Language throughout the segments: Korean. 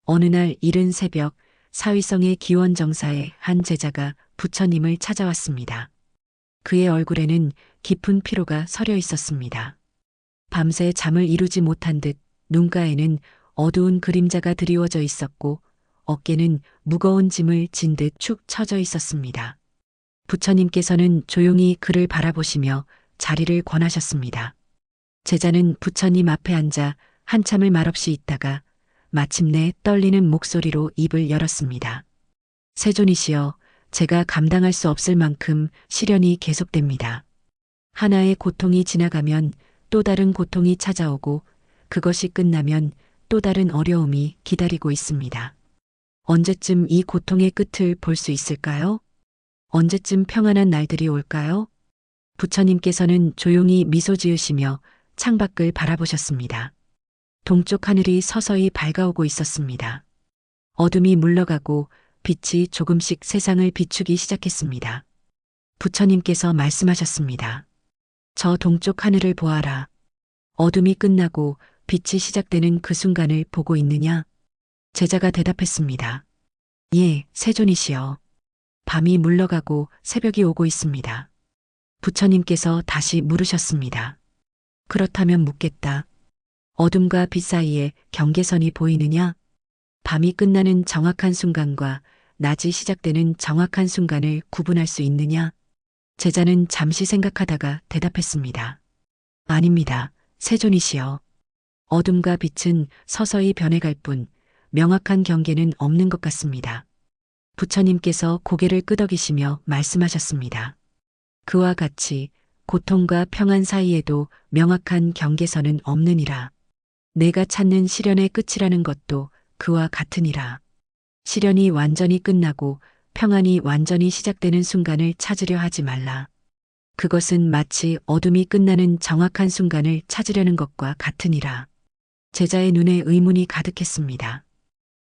어느 날 이른 새벽 사위성의 기원정사에 한 제자가 부처님을 찾아왔습니다. 그의 얼굴에는 깊은 피로가 서려 있었습니다. 밤새 잠을 이루지 못한 듯 눈가에는 어두운 그림자가 드리워져 있었고 어깨는 무거운 짐을 진 듯 축 처져 있었습니다. 부처님께서는 조용히 그를 바라보시며 자리를 권하셨습니다. 제자는 부처님 앞에 앉아 한참을 말없이 있다가 마침내 떨리는 목소리로 입을 열었습니다. 세존이시여, 제가 감당할 수 없을 만큼 시련이 계속됩니다. 하나의 고통이 지나가면 또 다른 고통이 찾아오고 그것이 끝나면 또 다른 어려움이 기다리고 있습니다. 언제쯤 이 고통의 끝을 볼 수 있을까요? 언제쯤 평안한 날들이 올까요? 부처님께서는 조용히 미소 지으시며 창밖을 바라보셨습니다. 동쪽 하늘이 서서히 밝아오고 있었습니다. 어둠이 물러가고 빛이 조금씩 세상을 비추기 시작했습니다. 부처님께서 말씀하셨습니다. 저 동쪽 하늘을 보아라. 어둠이 끝나고 빛이 시작되는 그 순간을 보고 있느냐? 제자가 대답했습니다. 예, 세존이시여. 밤이 물러가고 새벽이 오고 있습니다. 부처님께서 다시 물으셨습니다. 그렇다면 묻겠다. 어둠과 빛 사이에 경계선이 보이느냐? 밤이 끝나는 정확한 순간과 낮이 시작되는 정확한 순간을 구분할 수 있느냐? 제자는 잠시 생각하다가 대답했습니다. 아닙니다. 세존이시여. 어둠과 빛은 서서히 변해갈 뿐 명확한 경계는 없는 것 같습니다. 부처님께서 고개를 끄덕이시며 말씀하셨습니다. 그와 같이 고통과 평안 사이에도 명확한 경계선은 없느니라. 내가 찾는 시련의 끝이라는 것도 그와 같으니라. 시련이 완전히 끝나고 평안이 완전히 시작되는 순간을 찾으려 하지 말라. 그것은 마치 어둠이 끝나는 정확한 순간을 찾으려는 것과 같으니라. 제자의 눈에 의문이 가득했습니다.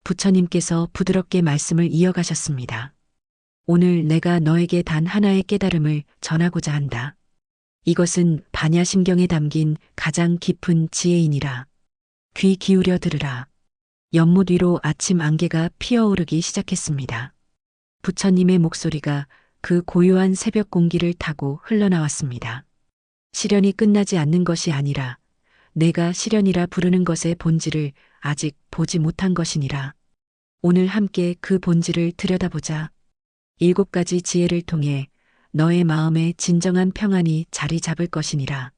부처님께서 부드럽게 말씀을 이어가셨습니다. 오늘 내가 너에게 단 하나의 깨달음을 전하고자 한다. 이것은 반야심경에 담긴 가장 깊은 지혜이니라. 귀 기울여 들으라. 연못 위로 아침 안개가 피어오르기 시작했습니다. 부처님의 목소리가 그 고요한 새벽 공기를 타고 흘러나왔습니다. 시련이 끝나지 않는 것이 아니라 내가 시련이라 부르는 것의 본질을 아직 보지 못한 것이니라. 오늘 함께 그 본질을 들여다보자. 7가지 지혜를 통해 너의 마음에 진정한 평안이 자리 잡을 것이니라.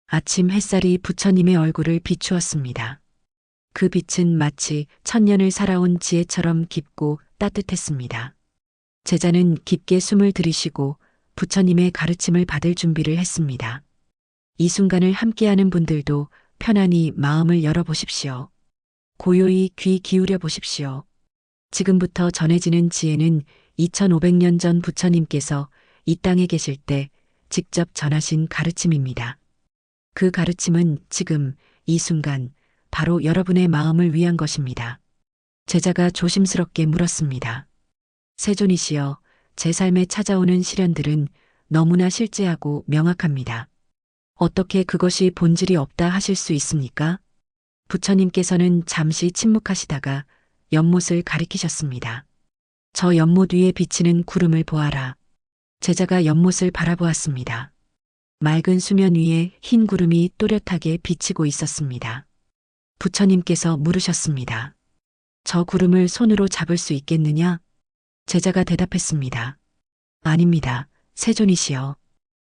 아침 햇살이 부처님의 얼굴을 비추었습니다. 그 빛은 마치 천년을 살아온 지혜처럼 깊고 따뜻했습니다. 제자는 깊게 숨을 들이쉬고 부처님의 가르침을 받을 준비를 했습니다. 이 순간을 함께하는 분들도 편안히 마음을 열어보십시오. 고요히 귀 기울여 보십시오. 지금부터 전해지는 지혜는 2500년 전 부처님께서 이 땅에 계실 때 직접 전하신 가르침입니다. 그 가르침은 지금 이 순간 바로 여러분의 마음을 위한 것입니다. 제자가 조심스럽게 물었습니다. 세존이시여, 제 삶에 찾아오는 시련들은 너무나 실제하고 명확합니다. 어떻게 그것이 본질이 없다 하실 수 있습니까? 부처님께서는 잠시 침묵하시다가 연못을 가리키셨습니다. 저 연못 위에 비치는 구름을 보아라. 제자가 연못을 바라보았습니다. 맑은 수면 위에 흰 구름이 또렷하게 비치고 있었습니다. 부처님께서 물으셨습니다. 저 구름을 손으로 잡을 수 있겠느냐? 제자가 대답했습니다. 아닙니다. 세존이시여.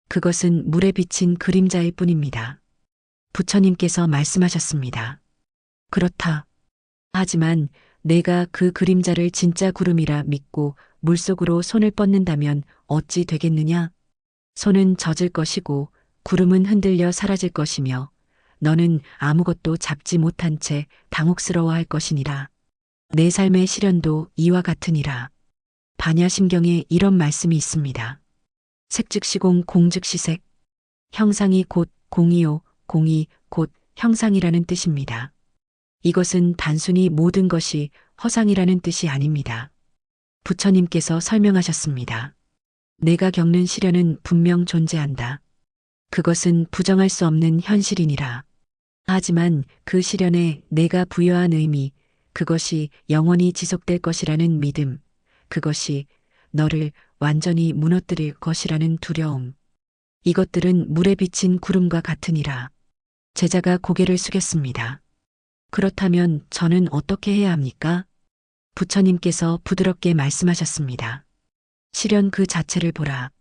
그것은 물에 비친 그림자일 뿐입니다. 부처님께서 말씀하셨습니다. 그렇다. 하지만 내가 그 그림자를 진짜 구름이라 믿고 물속으로 손을 뻗는다면 어찌 되겠느냐? 손은 젖을 것이고 구름은 흔들려 사라질 것이며 너는 아무것도 잡지 못한 채 당혹스러워할 것이니라. 내 삶의 시련도 이와 같으니라. 반야심경에 이런 말씀이 있습니다. 색즉시공 공즉시색. 형상이 곧 공이요 공이 곧 형상이라는 뜻입니다. 이것은 단순히 모든 것이 허상이라는 뜻이 아닙니다. 부처님께서 설명하셨습니다. 내가 겪는 시련은 분명 존재한다. 그것은 부정할 수 없는 현실이니라. 하지만 그 시련에 내가 부여한 의미, 그것이 영원히 지속될 것이라는 믿음, 그것이 너를 완전히 무너뜨릴 것이라는 두려움. 이것들은 물에 비친 구름과 같으니라. 제자가 고개를 숙였습니다. 그렇다면 저는 어떻게 해야 합니까? 부처님께서 부드럽게 말씀하셨습니다. 시련 그 자체를 보라.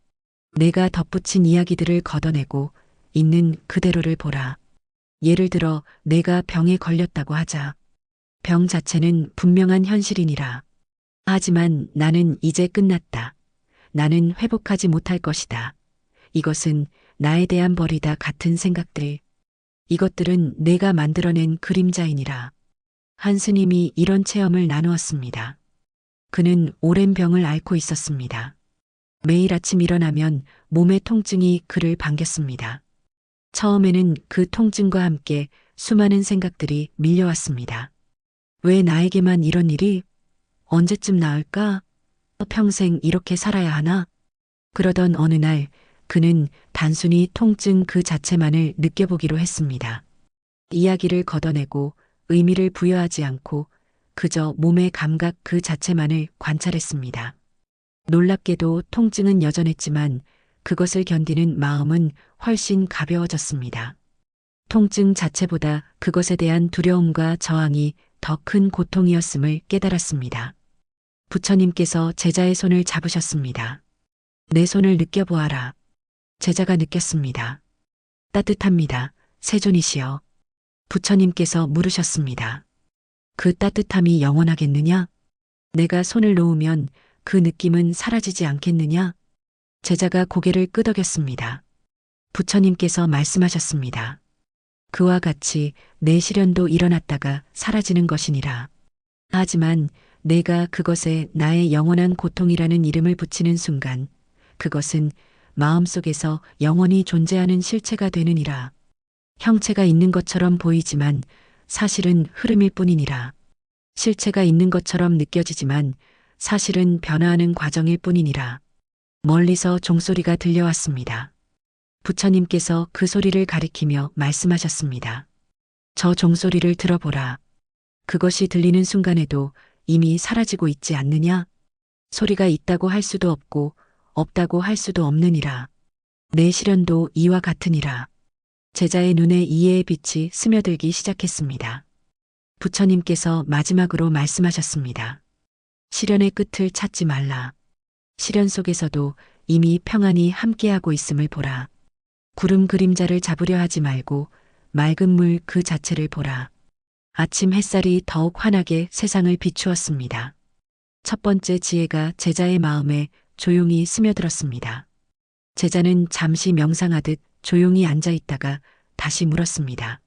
내가 덧붙인 이야기들을 걷어내고 있는 그대로를 보라. 예를 들어 내가 병에 걸렸다고 하자. 병 자체는 분명한 현실이니라. 하지만 나는 이제 끝났다. 나는 회복하지 못할 것이다. 이것은 나에 대한 벌이다 같은 생각들. 이것들은 내가 만들어낸 그림자이니라. 한 스님이 이런 체험을 나누었습니다. 그는 오랜 병을 앓고 있었습니다. 매일 아침 일어나면 몸의 통증이 그를 반겼습니다. 처음에는 그 통증과 함께 수많은 생각들이 밀려왔습니다. 왜 나에게만 이런 일이? 언제쯤 나을까? 평생 이렇게 살아야 하나? 그러던 어느 날 그는 단순히 통증 그 자체만을 느껴보기로 했습니다. 이야기를 걷어내고 의미를 부여하지 않고 그저 몸의 감각 그 자체만을 관찰했습니다. 놀랍게도 통증은 여전했지만 그것을 견디는 마음은 훨씬 가벼워졌습니다. 통증 자체보다 그것에 대한 두려움과 저항이 더 큰 고통이었음을 깨달았습니다. 부처님께서 제자의 손을 잡으셨습니다. 내 손을 느껴보아라. 제자가 느꼈습니다. 따뜻합니다. 세존이시여. 부처님께서 물으셨습니다. 그 따뜻함이 영원하겠느냐? 내가 손을 놓으면 그 느낌은 사라지지 않겠느냐? 제자가 고개를 끄덕였습니다. 부처님께서 말씀하셨습니다. 그와 같이 내 시련도 일어났다가 사라지는 것이니라. 하지만 내가 그것에 나의 영원한 고통이라는 이름을 붙이는 순간 그것은 마음속에서 영원히 존재하는 실체가 되느니라. 형체가 있는 것처럼 보이지만 사실은 흐름일 뿐이니라. 실체가 있는 것처럼 느껴지지만 사실은 변화하는 과정일 뿐이니라. 멀리서 종소리가 들려왔습니다. 부처님께서 그 소리를 가리키며 말씀하셨습니다. 저 종소리를 들어보라. 그것이 들리는 순간에도 이미 사라지고 있지 않느냐? 소리가 있다고 할 수도 없고 없다고 할 수도 없느니라. 내 시련도 이와 같으니라. 제자의 눈에 이해의 빛이 스며들기 시작했습니다. 부처님께서 마지막으로 말씀하셨습니다. 시련의 끝을 찾지 말라. 시련 속에서도 이미 평안이 함께하고 있음을 보라. 구름 그림자를 잡으려 하지 말고 맑은 물 그 자체를 보라. 아침 햇살이 더욱 환하게 세상을 비추었습니다. 첫 번째 지혜가 제자의 마음에 조용히 스며들었습니다. 제자는 잠시 명상하듯 조용히 앉아 있다가 다시 물었습니다.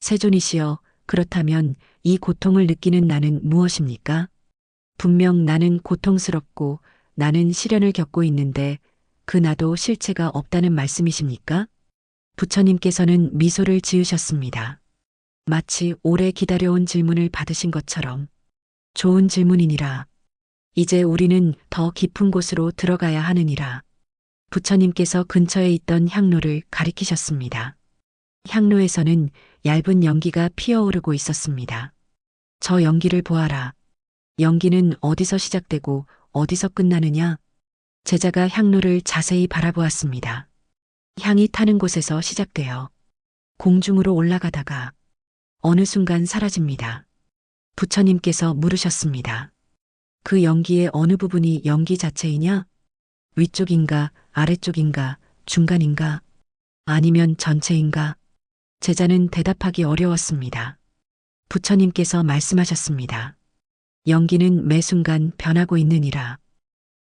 세존이시여, 그렇다면 이 고통을 느끼는 나는 무엇입니까? 분명 나는 고통스럽고 나는 시련을 겪고 있는데 그 나도 실체가 없다는 말씀이십니까? 부처님께서는 미소를 지으셨습니다. 마치 오래 기다려온 질문을 받으신 것처럼. 좋은 질문이니라. 이제 우리는 더 깊은 곳으로 들어가야 하느니라. 부처님께서 근처에 있던 향로를 가리키셨습니다. 향로에서는 얇은 연기가 피어오르고 있었습니다. 저 연기를 보아라. 연기는 어디서 시작되고 어디서 끝나느냐? 제자가 향로를 자세히 바라보았습니다. 향이 타는 곳에서 시작되어 공중으로 올라가다가 어느 순간 사라집니다. 부처님께서 물으셨습니다. 그 연기의 어느 부분이 연기 자체이냐? 위쪽인가, 아래쪽인가, 중간인가? 아니면 전체인가? 제자는 대답하기 어려웠습니다. 부처님께서 말씀하셨습니다. 연기는 매 순간 변하고 있느니라.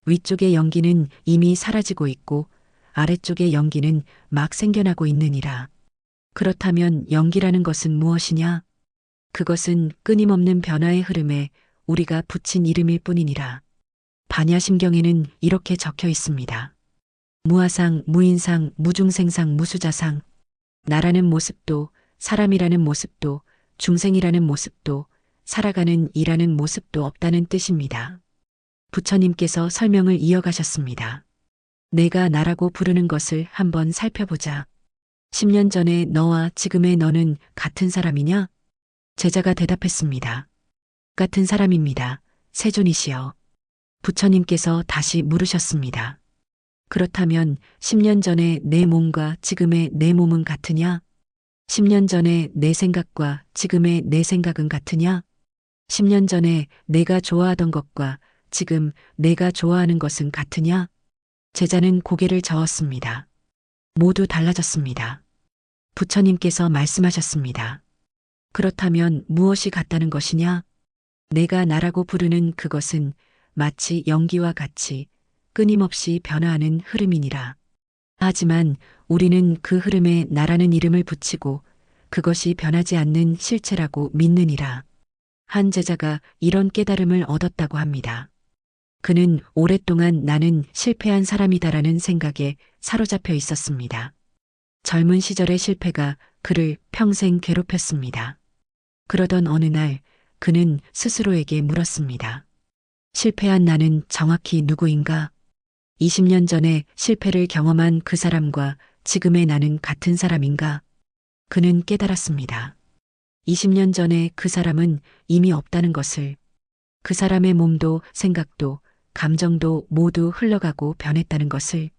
위쪽의 연기는 이미 사라지고 있고 아래쪽의 연기는 막 생겨나고 있느니라. 그렇다면 연기라는 것은 무엇이냐? 그것은 끊임없는 변화의 흐름에 우리가 붙인 이름일 뿐이니라. 반야심경에는 이렇게 적혀 있습니다. 무아상, 무인상, 무중생상, 무수자상. 나라는 모습도, 사람이라는 모습도, 중생이라는 모습도, 살아가는 이라는 모습도 없다는 뜻입니다. 부처님께서 설명을 이어가셨습니다. 내가 나라고 부르는 것을 한번 살펴보자. 10년 전에 너와 지금의 너는 같은 사람이냐? 제자가 대답했습니다. 같은 사람입니다. 세존이시여. 부처님께서 다시 물으셨습니다. 그렇다면 10년 전의 내 몸과 지금의 내 몸은 같으냐? 10년 전의 내 생각과 지금의 내 생각은 같으냐? 10년 전에 내가 좋아하던 것과 지금 내가 좋아하는 것은 같으냐? 제자는 고개를 저었습니다. 모두 달라졌습니다. 부처님께서 말씀하셨습니다. 그렇다면 무엇이 같다는 것이냐? 내가 나라고 부르는 그것은 마치 연기와 같이 끊임없이 변화하는 흐름이니라. 하지만 우리는 그 흐름에 나라는 이름을 붙이고 그것이 변하지 않는 실체라고 믿느니라. 한 제자가 이런 깨달음을 얻었다고 합니다. 그는 오랫동안 나는 실패한 사람이다라는 생각에 사로잡혀 있었습니다. 젊은 시절의 실패가 그를 평생 괴롭혔습니다. 그러던 어느 날 그는 스스로에게 물었습니다. 실패한 나는 정확히 누구인가? 20년 전에 실패를 경험한 그 사람과 지금의 나는 같은 사람인가? 그는 깨달았습니다. 20년 전에 그 사람은 이미 없다는 것을, 그 사람의 몸도 생각도 감정도 모두 흘러가고 변했다는 것을.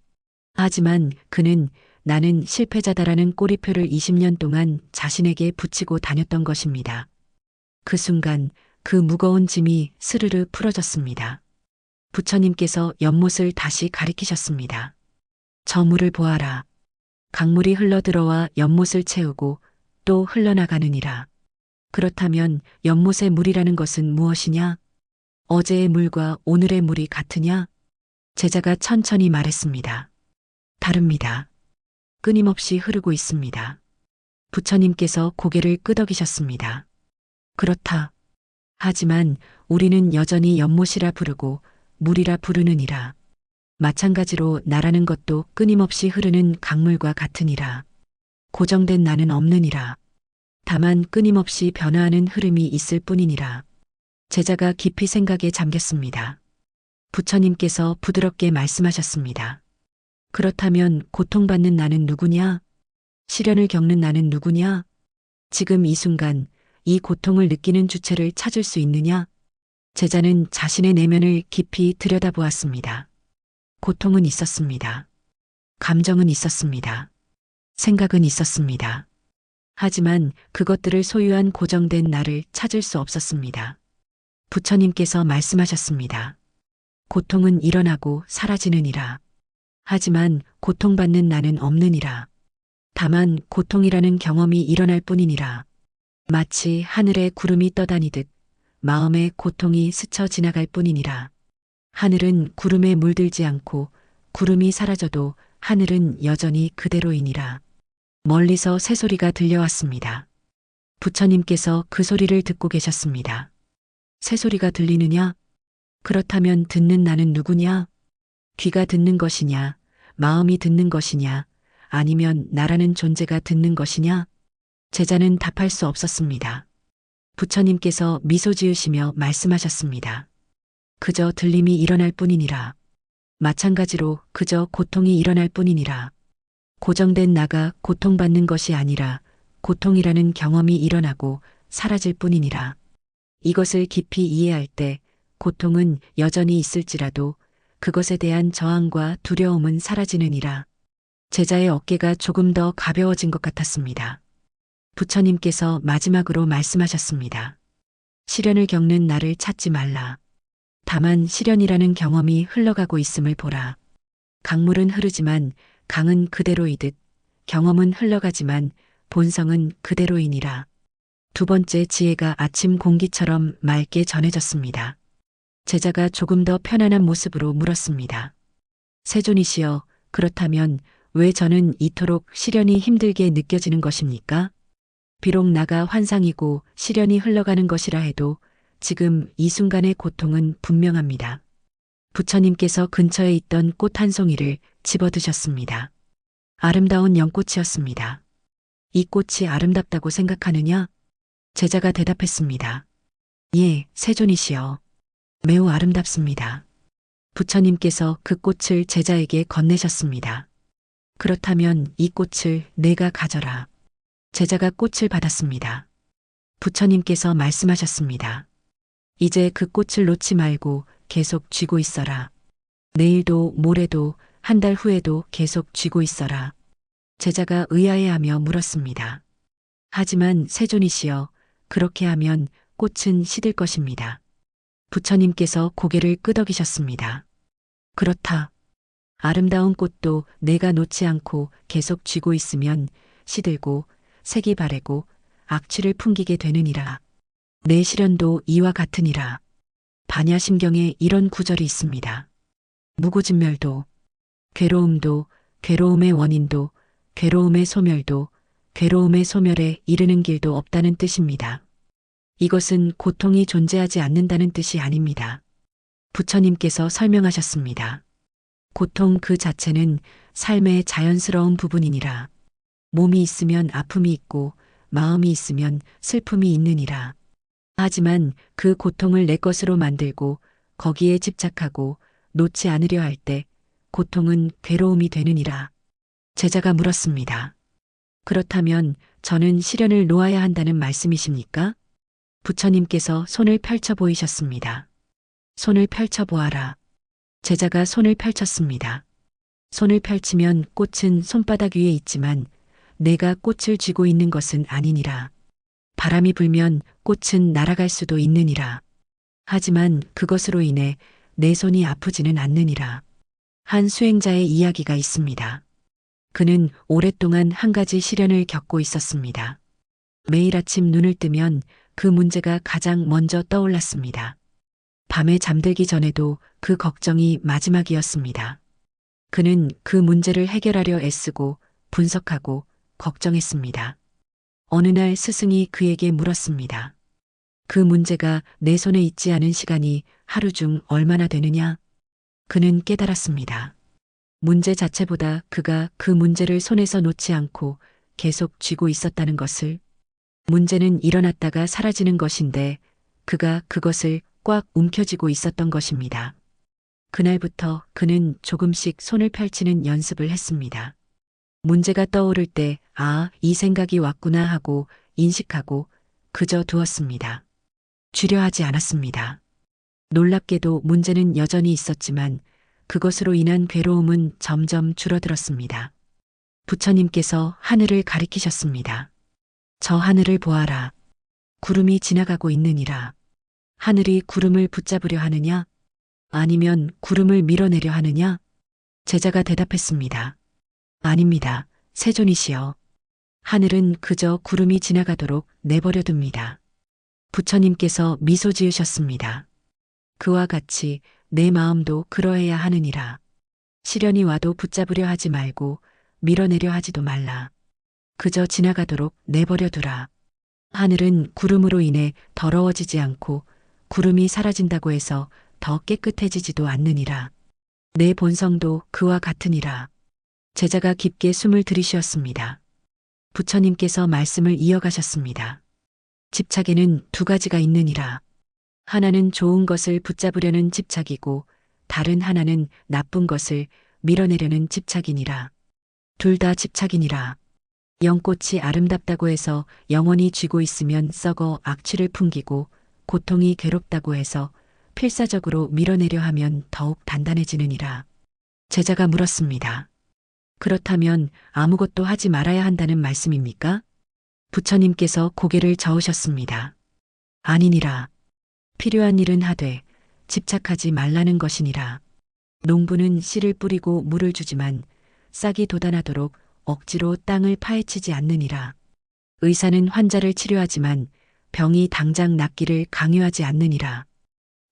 하지만 그는 나는 실패자다라는 꼬리표를 20년 동안 자신에게 붙이고 다녔던 것입니다. 그 순간 그 무거운 짐이 스르르 풀어졌습니다. 부처님께서 연못을 다시 가리키셨습니다. 저 물을 보아라. 강물이 흘러들어와 연못을 채우고 또 흘러나가느니라. 그렇다면 연못의 물이라는 것은 무엇이냐? 어제의 물과 오늘의 물이 같으냐? 제자가 천천히 말했습니다. 다릅니다. 끊임없이 흐르고 있습니다. 부처님께서 고개를 끄덕이셨습니다. 그렇다. 하지만 우리는 여전히 연못이라 부르고 물이라 부르느니라. 마찬가지로 나라는 것도 끊임없이 흐르는 강물과 같으니라. 고정된 나는 없느니라. 다만 끊임없이 변화하는 흐름이 있을 뿐이니라. 제자가 깊이 생각에 잠겼습니다. 부처님께서 부드럽게 말씀하셨습니다. 그렇다면 고통받는 나는 누구냐? 시련을 겪는 나는 누구냐? 지금 이 순간 이 고통을 느끼는 주체를 찾을 수 있느냐? 제자는 자신의 내면을 깊이 들여다보았습니다. 고통은 있었습니다. 감정은 있었습니다. 생각은 있었습니다. 하지만 그것들을 소유한 고정된 나를 찾을 수 없었습니다. 부처님께서 말씀하셨습니다. 고통은 일어나고 사라지느니라. 하지만 고통받는 나는 없느니라. 다만 고통이라는 경험이 일어날 뿐이니라. 마치 하늘에 구름이 떠다니듯 마음의 고통이 스쳐 지나갈 뿐이니라. 하늘은 구름에 물들지 않고 구름이 사라져도 하늘은 여전히 그대로이니라. 멀리서 새소리가 들려왔습니다. 부처님께서 그 소리를 듣고 계셨습니다. 새소리가 들리느냐? 그렇다면 듣는 나는 누구냐? 귀가 듣는 것이냐? 마음이 듣는 것이냐? 아니면 나라는 존재가 듣는 것이냐? 제자는 답할 수 없었습니다. 부처님께서 미소 지으시며 말씀하셨습니다. 그저 들림이 일어날 뿐이니라. 마찬가지로 그저 고통이 일어날 뿐이니라. 고정된 나가 고통받는 것이 아니라 고통이라는 경험이 일어나고 사라질 뿐이니라. 이것을 깊이 이해할 때 고통은 여전히 있을지라도 그것에 대한 저항과 두려움은 사라지느니라. 제자의 어깨가 조금 더 가벼워진 것 같았습니다. 부처님께서 마지막으로 말씀하셨습니다. 시련을 겪는 나를 찾지 말라. 다만 시련이라는 경험이 흘러가고 있음을 보라. 강물은 흐르지만 강은 그대로이듯 경험은 흘러가지만 본성은 그대로이니라. 두 번째 지혜가 아침 공기처럼 맑게 전해졌습니다. 제자가 조금 더 편안한 모습으로 물었습니다. 세존이시여, 그렇다면 왜 저는 이토록 시련이 힘들게 느껴지는 것입니까? 비록 나가 환상이고 시련이 흘러가는 것이라 해도 지금 이 순간의 고통은 분명합니다. 부처님께서 근처에 있던 꽃 한 송이를 집어드셨습니다. 아름다운 연꽃이었습니다. 이 꽃이 아름답다고 생각하느냐? 제자가 대답했습니다. 예, 세존이시여. 매우 아름답습니다. 부처님께서 그 꽃을 제자에게 건네셨습니다. 그렇다면 이 꽃을 내가 가져라. 제자가 꽃을 받았습니다. 부처님께서 말씀하셨습니다. 이제 그 꽃을 놓지 말고 계속 쥐고 있어라. 내일도 모레도 한 달 후에도 계속 쥐고 있어라. 제자가 의아해하며 물었습니다. 하지만 세존이시여, 그렇게 하면 꽃은 시들 것입니다. 부처님께서 고개를 끄덕이셨습니다. 그렇다. 아름다운 꽃도 내가 놓지 않고 계속 쥐고 있으면 시들고 색이 바래고 악취를 풍기게 되느니라. 내 시련도 이와 같으니라. 반야심경에 이런 구절이 있습니다. 무고진멸도, 괴로움도, 괴로움의 원인도, 괴로움의 소멸도, 괴로움의 소멸에 이르는 길도 없다는 뜻입니다. 이것은 고통이 존재하지 않는다는 뜻이 아닙니다. 부처님께서 설명하셨습니다. 고통 그 자체는 삶의 자연스러운 부분이니라. 몸이 있으면 아픔이 있고 마음이 있으면 슬픔이 있느니라. 하지만 그 고통을 내 것으로 만들고 거기에 집착하고 놓지 않으려 할 때 고통은 괴로움이 되느니라. 제자가 물었습니다. 그렇다면 저는 시련을 놓아야 한다는 말씀이십니까? 부처님께서 손을 펼쳐 보이셨습니다. 손을 펼쳐 보아라. 제자가 손을 펼쳤습니다. 손을 펼치면 꽃은 손바닥 위에 있지만 내가 꽃을 쥐고 있는 것은 아니니라. 바람이 불면 꽃은 날아갈 수도 있느니라. 하지만 그것으로 인해 내 손이 아프지는 않느니라. 한 수행자의 이야기가 있습니다. 그는 오랫동안 한 가지 시련을 겪고 있었습니다. 매일 아침 눈을 뜨면 그 문제가 가장 먼저 떠올랐습니다. 밤에 잠들기 전에도 그 걱정이 마지막이었습니다. 그는 그 문제를 해결하려 애쓰고 분석하고 걱정했습니다. 어느 날 스승이 그에게 물었습니다. 그 문제가 내 손에 있지 않은 시간이 하루 중 얼마나 되느냐? 그는 깨달았습니다. 문제 자체보다 그가 그 문제를 손에서 놓지 않고 계속 쥐고 있었다는 것을. 문제는 일어났다가 사라지는 것인데 그가 그것을 꽉 움켜쥐고 있었던 것입니다. 그날부터 그는 조금씩 손을 펼치는 연습을 했습니다. 문제가 떠오를 때, 아, 이 생각이 왔구나 하고 인식하고 그저 두었습니다. 쥐려 하지 않았습니다. 놀랍게도 문제는 여전히 있었지만 그것으로 인한 괴로움은 점점 줄어들었습니다. 부처님께서 하늘을 가리키셨습니다. 저 하늘을 보아라. 구름이 지나가고 있느니라. 하늘이 구름을 붙잡으려 하느냐? 아니면 구름을 밀어내려 하느냐? 제자가 대답했습니다. 아닙니다. 세존이시여. 하늘은 그저 구름이 지나가도록 내버려 둡니다. 부처님께서 미소 지으셨습니다. 그와 같이 내 마음도 그러해야 하느니라. 시련이 와도 붙잡으려 하지 말고 밀어내려 하지도 말라. 그저 지나가도록 내버려 두라. 하늘은 구름으로 인해 더러워지지 않고 구름이 사라진다고 해서 더 깨끗해지지도 않느니라. 내 본성도 그와 같으니라. 제자가 깊게 숨을 들이쉬었습니다. 부처님께서 말씀을 이어가셨습니다. 집착에는 두 가지가 있느니라. 하나는 좋은 것을 붙잡으려는 집착이고 다른 하나는 나쁜 것을 밀어내려는 집착이니라. 둘 다 집착이니라. 연꽃이 아름답다고 해서 영원히 쥐고 있으면 썩어 악취를 풍기고 고통이 괴롭다고 해서 필사적으로 밀어내려 하면 더욱 단단해지느니라. 제자가 물었습니다. 그렇다면 아무것도 하지 말아야 한다는 말씀입니까? 부처님께서 고개를 저으셨습니다. 아니니라. 필요한 일은 하되 집착하지 말라는 것이니라. 농부는 씨를 뿌리고 물을 주지만 싹이 돋아나도록 억지로 땅을 파헤치지 않느니라. 의사는 환자를 치료하지만 병이 당장 낫기를 강요하지 않느니라.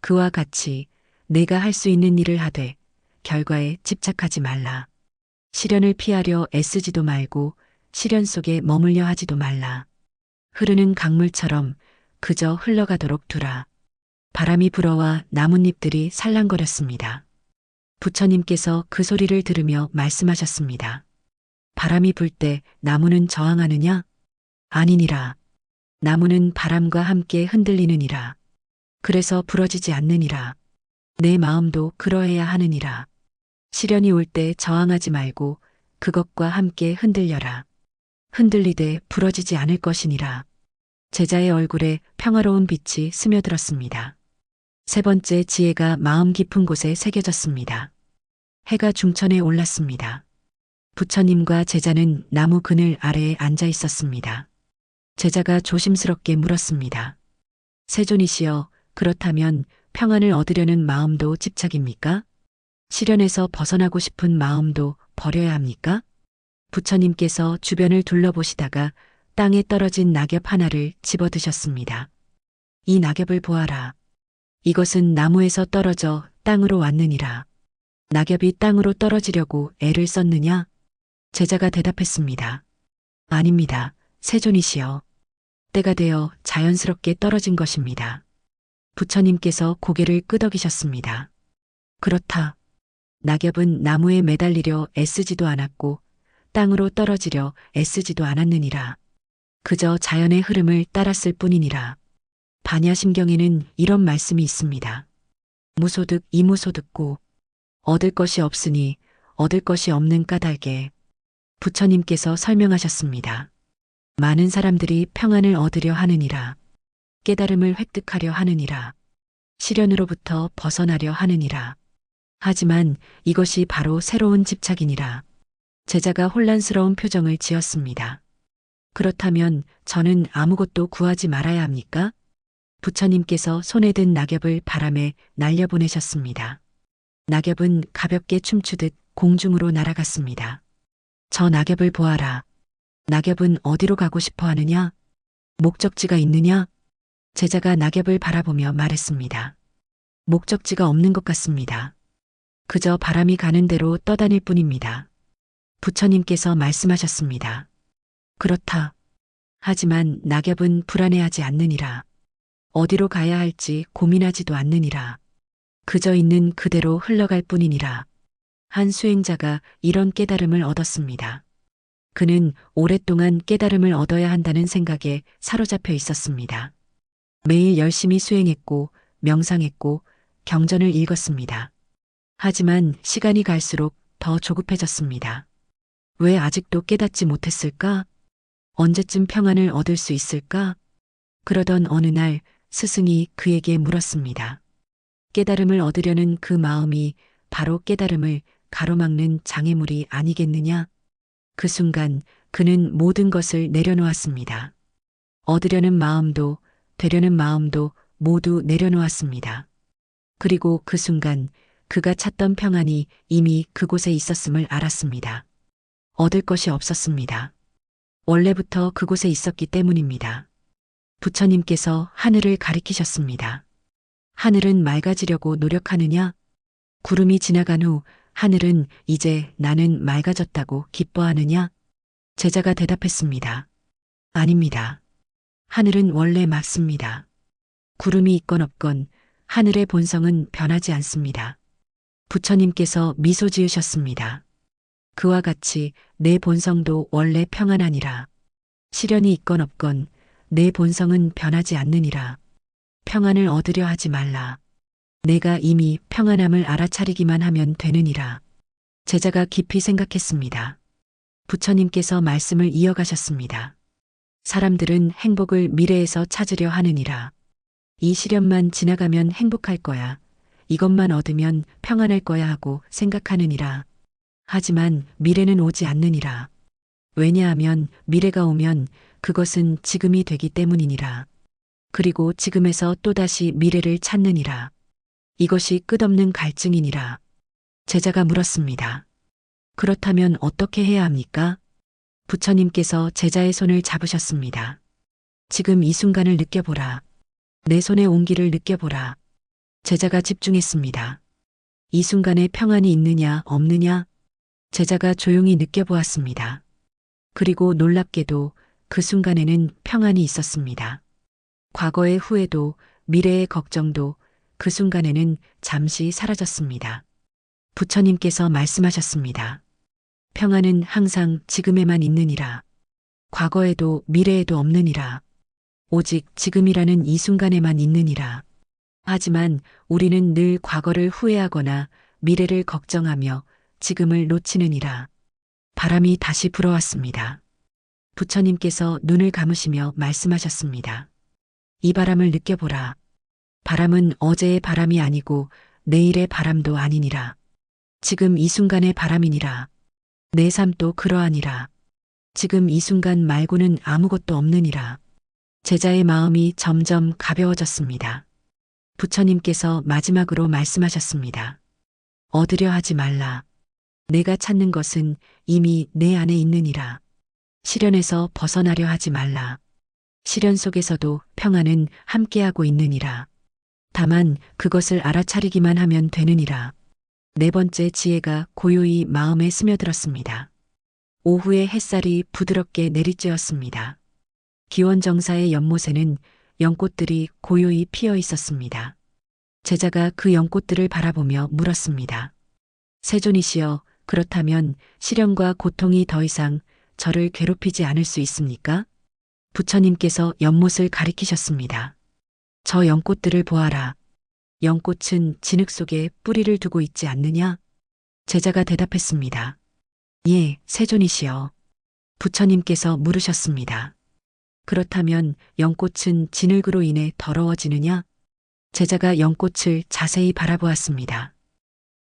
그와 같이 내가 할 수 있는 일을 하되 결과에 집착하지 말라. 시련을 피하려 애쓰지도 말고 시련 속에 머물려 하지도 말라. 흐르는 강물처럼 그저 흘러가도록 두라. 바람이 불어와 나뭇잎들이 살랑거렸습니다. 부처님께서 그 소리를 들으며 말씀하셨습니다. 바람이 불 때 나무는 저항하느냐? 아니니라. 나무는 바람과 함께 흔들리느니라. 그래서 부러지지 않느니라. 내 마음도 그러해야 하느니라. 시련이 올 때 저항하지 말고 그것과 함께 흔들려라. 흔들리되 부러지지 않을 것이니라. 제자의 얼굴에 평화로운 빛이 스며들었습니다. 세 번째 지혜가 마음 깊은 곳에 새겨졌습니다. 해가 중천에 올랐습니다. 부처님과 제자는 나무 그늘 아래에 앉아 있었습니다. 제자가 조심스럽게 물었습니다. 세존이시여, 그렇다면 평안을 얻으려는 마음도 집착입니까? 시련에서 벗어나고 싶은 마음도 버려야 합니까? 부처님께서 주변을 둘러보시다가 땅에 떨어진 낙엽 하나를 집어드셨습니다. 이 낙엽을 보아라. 이것은 나무에서 떨어져 땅으로 왔느니라. 낙엽이 땅으로 떨어지려고 애를 썼느냐? 제자가 대답했습니다. 아닙니다. 세존이시여. 때가 되어 자연스럽게 떨어진 것입니다. 부처님께서 고개를 끄덕이셨습니다. 그렇다. 낙엽은 나무에 매달리려 애쓰지도 않았고 땅으로 떨어지려 애쓰지도 않았느니라. 그저 자연의 흐름을 따랐을 뿐이니라. 반야심경에는 이런 말씀이 있습니다. 무소득 이무소득고 얻을 것이 없으니 얻을 것이 없는 까닭에. 부처님께서 설명하셨습니다. 많은 사람들이 평안을 얻으려 하느니라. 깨달음을 획득하려 하느니라. 시련으로부터 벗어나려 하느니라. 하지만 이것이 바로 새로운 집착이니라. 제자가 혼란스러운 표정을 지었습니다. 그렇다면 저는 아무것도 구하지 말아야 합니까? 부처님께서 손에 든 낙엽을 바람에 날려보내셨습니다. 낙엽은 가볍게 춤추듯 공중으로 날아갔습니다. 저 낙엽을 보아라. 낙엽은 어디로 가고 싶어 하느냐? 목적지가 있느냐? 제자가 낙엽을 바라보며 말했습니다. 목적지가 없는 것 같습니다. 그저 바람이 가는 대로 떠다닐 뿐입니다. 부처님께서 말씀하셨습니다. 그렇다. 하지만 낙엽은 불안해하지 않느니라. 어디로 가야 할지 고민하지도 않느니라. 그저 있는 그대로 흘러갈 뿐이니라. 한 수행자가 이런 깨달음을 얻었습니다. 그는 오랫동안 깨달음을 얻어야 한다는 생각에 사로잡혀 있었습니다. 매일 열심히 수행했고 명상했고 경전을 읽었습니다. 하지만 시간이 갈수록 더 조급해졌습니다. 왜 아직도 깨닫지 못했을까? 언제쯤 평안을 얻을 수 있을까? 그러던 어느 날 스승이 그에게 물었습니다. 깨달음을 얻으려는 그 마음이 바로 깨달음을 가로막는 장애물이 아니겠느냐? 그 순간 그는 모든 것을 내려놓았습니다. 얻으려는 마음도 되려는 마음도 모두 내려놓았습니다. 그리고 그 순간 그가 찾던 평안이 이미 그곳에 있었음을 알았습니다. 얻을 것이 없었습니다. 원래부터 그곳에 있었기 때문입니다. 부처님께서 하늘을 가리키셨습니다. 하늘은 맑아지려고 노력하느냐? 구름이 지나간 후 하늘은 이제 나는 맑아졌다고 기뻐하느냐? 제자가 대답했습니다. 아닙니다. 하늘은 원래 맑습니다. 구름이 있건 없건 하늘의 본성은 변하지 않습니다. 부처님께서 미소 지으셨습니다. 그와 같이 내 본성도 원래 평안하니라. 시련이 있건 없건 내 본성은 변하지 않느니라. 평안을 얻으려 하지 말라. 내가 이미 평안함을 알아차리기만 하면 되느니라. 제자가 깊이 생각했습니다. 부처님께서 말씀을 이어가셨습니다. 사람들은 행복을 미래에서 찾으려 하느니라. 이 시련만 지나가면 행복할 거야. 이것만 얻으면 평안할 거야 하고 생각하느니라. 하지만 미래는 오지 않느니라. 왜냐하면 미래가 오면 그것은 지금이 되기 때문이니라. 그리고 지금에서 또다시 미래를 찾느니라. 이것이 끝없는 갈증이니라. 제자가 물었습니다. 그렇다면 어떻게 해야 합니까? 부처님께서 제자의 손을 잡으셨습니다. 지금 이 순간을 느껴보라. 내 손의 온기를 느껴보라. 제자가 집중했습니다. 이 순간에 평안이 있느냐 없느냐? 제자가 조용히 느껴보았습니다. 그리고 놀랍게도 그 순간에는 평안이 있었습니다. 과거의 후회도 미래의 걱정도 그 순간에는 잠시 사라졌습니다. 부처님께서 말씀하셨습니다. 평안은 항상 지금에만 있느니라. 과거에도 미래에도 없느니라. 오직 지금이라는 이 순간에만 있느니라. 하지만 우리는 늘 과거를 후회하거나 미래를 걱정하며 지금을 놓치느니라. 바람이 다시 불어왔습니다. 부처님께서 눈을 감으시며 말씀하셨습니다. 이 바람을 느껴보라. 바람은 어제의 바람이 아니고 내일의 바람도 아니니라. 지금 이 순간의 바람이니라. 내 삶도 그러하니라. 지금 이 순간 말고는 아무것도 없느니라. 제자의 마음이 점점 가벼워졌습니다. 부처님께서 마지막으로 말씀하셨습니다. 얻으려 하지 말라. 내가 찾는 것은 이미 내 안에 있느니라. 시련에서 벗어나려 하지 말라. 시련 속에서도 평안은 함께하고 있느니라. 다만 그것을 알아차리기만 하면 되느니라. 네 번째 지혜가 고요히 마음에 스며들었습니다. 오후에 햇살이 부드럽게 내리쬐었습니다. 기원정사의 연못에는 연꽃들이 고요히 피어 있었습니다. 제자가 그 연꽃들을 바라보며 물었습니다. 세존이시여, 그렇다면 시련과 고통이 더 이상 저를 괴롭히지 않을 수 있습니까? 부처님께서 연못을 가리키셨습니다. 저 연꽃들을 보아라. 연꽃은 진흙 속에 뿌리를 두고 있지 않느냐? 제자가 대답했습니다. 예, 세존이시여. 부처님께서 물으셨습니다. 그렇다면 연꽃은 진흙으로 인해 더러워지느냐? 제자가 연꽃을 자세히 바라보았습니다.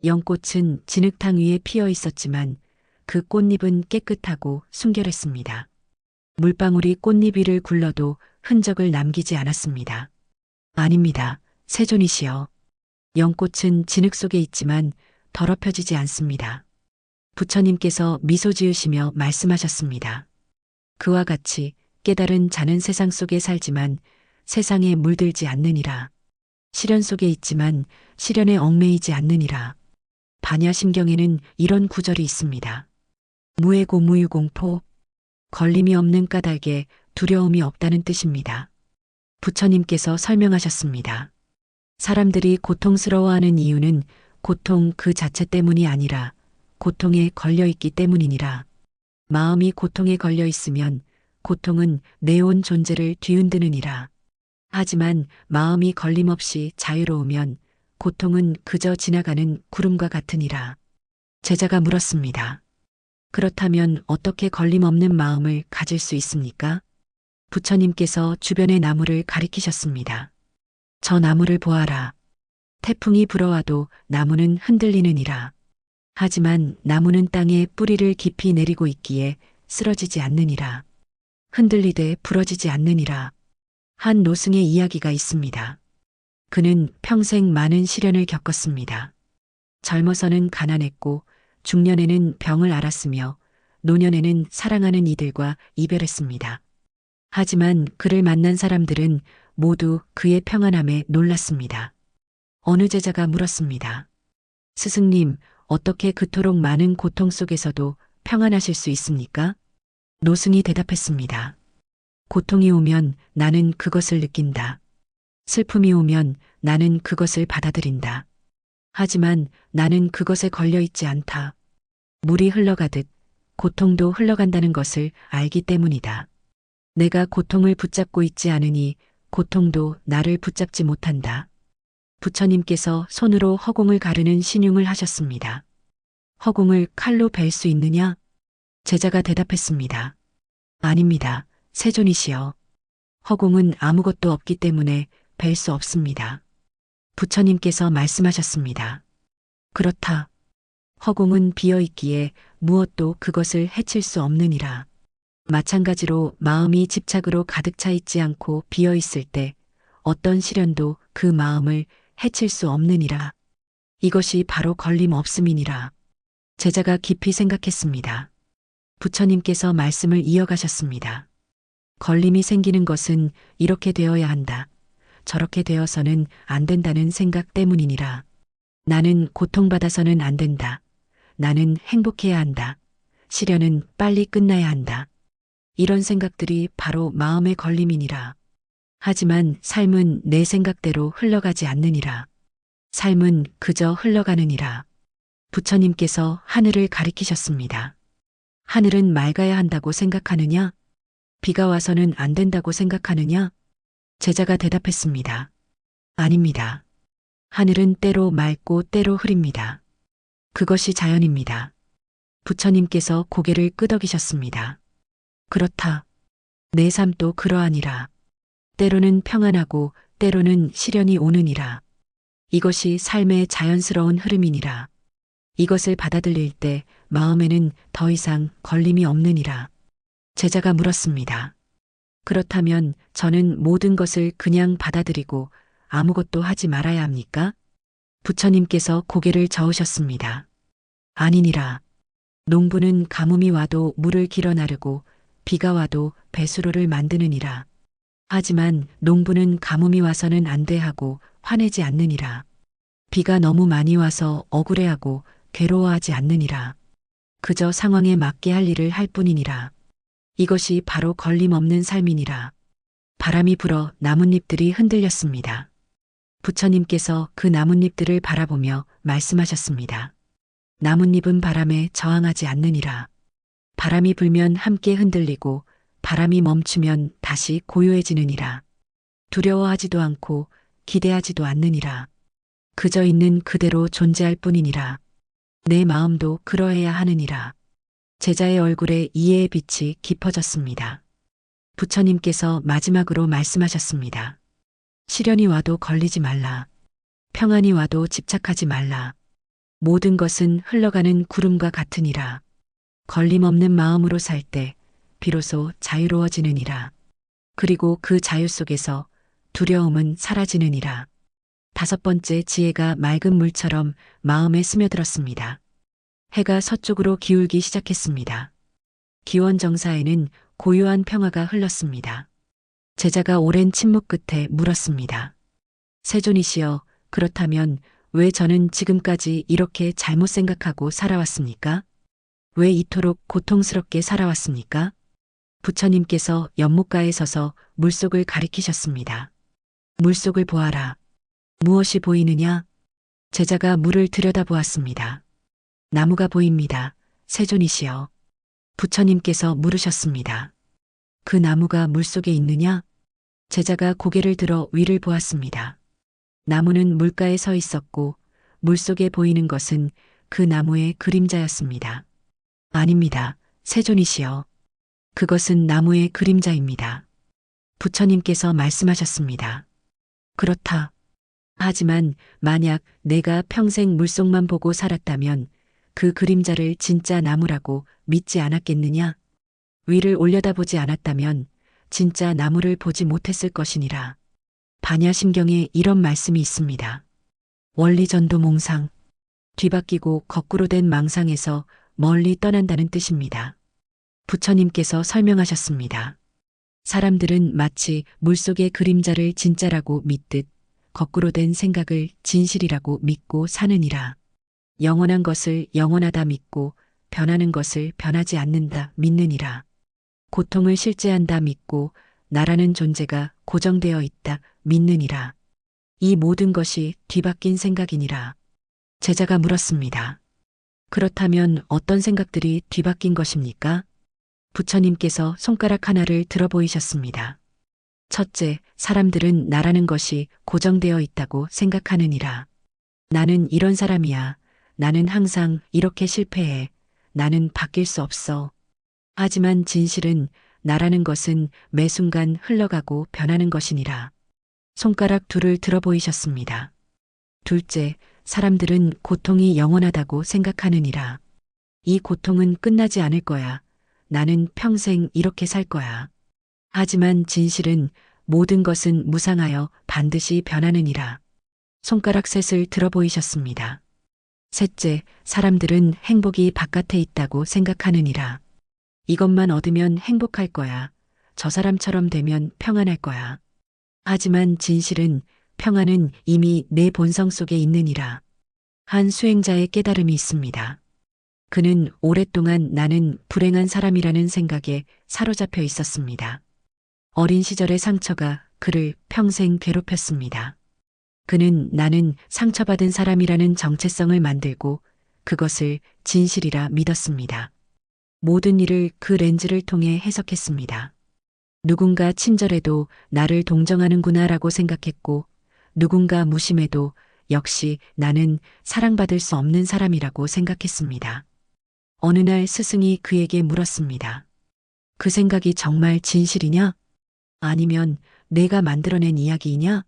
연꽃은 진흙탕 위에 피어 있었지만 그 꽃잎은 깨끗하고 순결했습니다. 물방울이 꽃잎 위를 굴러도 흔적을 남기지 않았습니다. 아닙니다. 세존이시여. 연꽃은 진흙 속에 있지만 더럽혀지지 않습니다. 부처님께서 미소 지으시며 말씀하셨습니다. 그와 같이 깨달은 자는 세상 속에 살지만 세상에 물들지 않느니라. 시련 속에 있지만 시련에 얽매이지 않느니라. 반야심경에는 이런 구절이 있습니다. 무해고무유공포. 걸림이 없는 까닭에 두려움이 없다는 뜻입니다. 부처님께서 설명하셨습니다. 사람들이 고통스러워하는 이유는 고통 그 자체 때문이 아니라 고통에 걸려있기 때문이니라. 마음이 고통에 걸려 있으면 고통은 내 온 존재를 뒤흔드느니라. 하지만 마음이 걸림없이 자유로우면 고통은 그저 지나가는 구름과 같으니라. 제자가 물었습니다. 그렇다면 어떻게 걸림없는 마음을 가질 수 있습니까? 부처님께서 주변의 나무를 가리키셨습니다. 저 나무를 보아라. 태풍이 불어와도 나무는 흔들리느니라. 하지만 나무는 땅에 뿌리를 깊이 내리고 있기에 쓰러지지 않느니라. 흔들리되 부러지지 않느니라. 한 노승의 이야기가 있습니다. 그는 평생 많은 시련을 겪었습니다. 젊어서는 가난했고 중년에는 병을 앓았으며 노년에는 사랑하는 이들과 이별했습니다. 하지만 그를 만난 사람들은 모두 그의 평안함에 놀랐습니다. 어느 제자가 물었습니다. 스승님, 어떻게 그토록 많은 고통 속에서도 평안하실 수 있습니까? 노승이 대답했습니다. 고통이 오면 나는 그것을 느낀다. 슬픔이 오면 나는 그것을 받아들인다. 하지만 나는 그것에 걸려 있지 않다. 물이 흘러가듯 고통도 흘러간다는 것을 알기 때문이다. 내가 고통을 붙잡고 있지 않으니 고통도 나를 붙잡지 못한다. 부처님께서 손으로 허공을 가르는 신용을 하셨습니다. 허공을 칼로 벨 수 있느냐? 제자가 대답했습니다. 아닙니다. 세존이시여. 허공은 아무것도 없기 때문에 벨 수 없습니다. 부처님께서 말씀하셨습니다. 그렇다. 허공은 비어 있기에 무엇도 그것을 해칠 수 없느니라. 마찬가지로 마음이 집착으로 가득 차 있지 않고 비어 있을 때 어떤 시련도 그 마음을 해칠 수 없느니라. 이것이 바로 걸림 없음이니라. 제자가 깊이 생각했습니다. 부처님께서 말씀을 이어가셨습니다. 걸림이 생기는 것은 이렇게 되어야 한다. 저렇게 되어서는 안 된다는 생각 때문이니라. 나는 고통받아서는 안 된다. 나는 행복해야 한다. 시련은 빨리 끝나야 한다. 이런 생각들이 바로 마음의 걸림이니라. 하지만 삶은 내 생각대로 흘러가지 않느니라. 삶은 그저 흘러가느니라. 부처님께서 하늘을 가리키셨습니다. 하늘은 맑아야 한다고 생각하느냐? 비가 와서는 안 된다고 생각하느냐? 제자가 대답했습니다. 아닙니다. 하늘은 때로 맑고 때로 흐립니다. 그것이 자연입니다. 부처님께서 고개를 끄덕이셨습니다. 그렇다. 내 삶도 그러하니라. 때로는 평안하고 때로는 시련이 오느니라. 이것이 삶의 자연스러운 흐름이니라. 이것을 받아들일 때 마음에는 더 이상 걸림이 없느니라. 제자가 물었습니다. 그렇다면 저는 모든 것을 그냥 받아들이고 아무것도 하지 말아야 합니까? 부처님께서 고개를 저으셨습니다. 아니니라. 농부는 가뭄이 와도 물을 길어 나르고 비가 와도 배수로를 만드느니라. 하지만 농부는 가뭄이 와서는 안 돼 하고 화내지 않느니라. 비가 너무 많이 와서 억울해하고 괴로워하지 않느니라. 그저 상황에 맞게 할 일을 할 뿐이니라. 이것이 바로 걸림없는 삶이니라. 바람이 불어 나뭇잎들이 흔들렸습니다. 부처님께서 그 나뭇잎들을 바라보며 말씀하셨습니다. 나뭇잎은 바람에 저항하지 않느니라. 바람이 불면 함께 흔들리고 바람이 멈추면 다시 고요해지느니라. 두려워하지도 않고 기대하지도 않느니라. 그저 있는 그대로 존재할 뿐이니라. 내 마음도 그러해야 하느니라. 제자의 얼굴에 이해의 빛이 깊어졌습니다. 부처님께서 마지막으로 말씀하셨습니다. 시련이 와도 걸리지 말라. 평안이 와도 집착하지 말라. 모든 것은 흘러가는 구름과 같으니라. 걸림없는 마음으로 살 때 비로소 자유로워지느니라. 그리고 그 자유 속에서 두려움은 사라지느니라. 5번째 지혜가 맑은 물처럼 마음에 스며들었습니다. 해가 서쪽으로 기울기 시작했습니다. 기원정사에는 고요한 평화가 흘렀습니다. 제자가 오랜 침묵 끝에 물었습니다. 세존이시여, 그렇다면 왜 저는 지금까지 이렇게 잘못 생각하고 살아왔습니까? 왜 이토록 고통스럽게 살아왔습니까? 부처님께서 연못가에 서서 물속을 가리키셨습니다. 물속을 보아라. 무엇이 보이느냐? 제자가 물을 들여다보았습니다. 나무가 보입니다. 세존이시여. 부처님께서 물으셨습니다. 그 나무가 물속에 있느냐? 제자가 고개를 들어 위를 보았습니다. 나무는 물가에 서 있었고 물속에 보이는 것은 그 나무의 그림자였습니다. 아닙니다. 세존이시여. 그것은 나무의 그림자입니다. 부처님께서 말씀하셨습니다. 그렇다. 하지만 만약 내가 평생 물속만 보고 살았다면 그 그림자를 진짜 나무라고 믿지 않았겠느냐? 위를 올려다보지 않았다면 진짜 나무를 보지 못했을 것이니라. 반야심경에 이런 말씀이 있습니다. 원리전도몽상. 뒤바뀌고 거꾸로 된 망상에서 멀리 떠난다는 뜻입니다. 부처님께서 설명하셨습니다. 사람들은 마치 물속의 그림자를 진짜라고 믿듯 거꾸로 된 생각을 진실이라고 믿고 사느니라. 영원한 것을 영원하다 믿고 변하는 것을 변하지 않는다 믿느니라. 고통을 실제한다 믿고 나라는 존재가 고정되어 있다 믿느니라. 이 모든 것이 뒤바뀐 생각이니라. 제자가 물었습니다. 그렇다면 어떤 생각들이 뒤바뀐 것입니까? 부처님께서 손가락 하나를 들어 보이셨습니다. 첫째, 사람들은 나라는 것이 고정되어 있다고 생각하느니라. 나는 이런 사람이야. 나는 항상 이렇게 실패해. 나는 바뀔 수 없어. 하지만 진실은 나라는 것은 매 순간 흘러가고 변하는 것이니라. 손가락 둘을 들어 보이셨습니다. 둘째, 사람들은 고통이 영원하다고 생각하느니라. 이 고통은 끝나지 않을 거야. 나는 평생 이렇게 살 거야. 하지만 진실은 모든 것은 무상하여 반드시 변하느니라. 손가락 셋을 들어 보이셨습니다. 셋째, 사람들은 행복이 바깥에 있다고 생각하느니라. 이것만 얻으면 행복할 거야. 저 사람처럼 되면 평안할 거야. 하지만 진실은 평안은 이미 내 본성 속에 있느니라. 한 수행자의 깨달음이 있습니다. 그는 오랫동안 나는 불행한 사람이라는 생각에 사로잡혀 있었습니다. 어린 시절의 상처가 그를 평생 괴롭혔습니다. 그는 나는 상처받은 사람이라는 정체성을 만들고 그것을 진실이라 믿었습니다. 모든 일을 그 렌즈를 통해 해석했습니다. 누군가 친절해도 나를 동정하는구나라고 생각했고 누군가 무심해도 역시 나는 사랑받을 수 없는 사람이라고 생각했습니다. 어느 날 스승이 그에게 물었습니다. 그 생각이 정말 진실이냐? 아니면 내가 만들어낸 이야기이냐?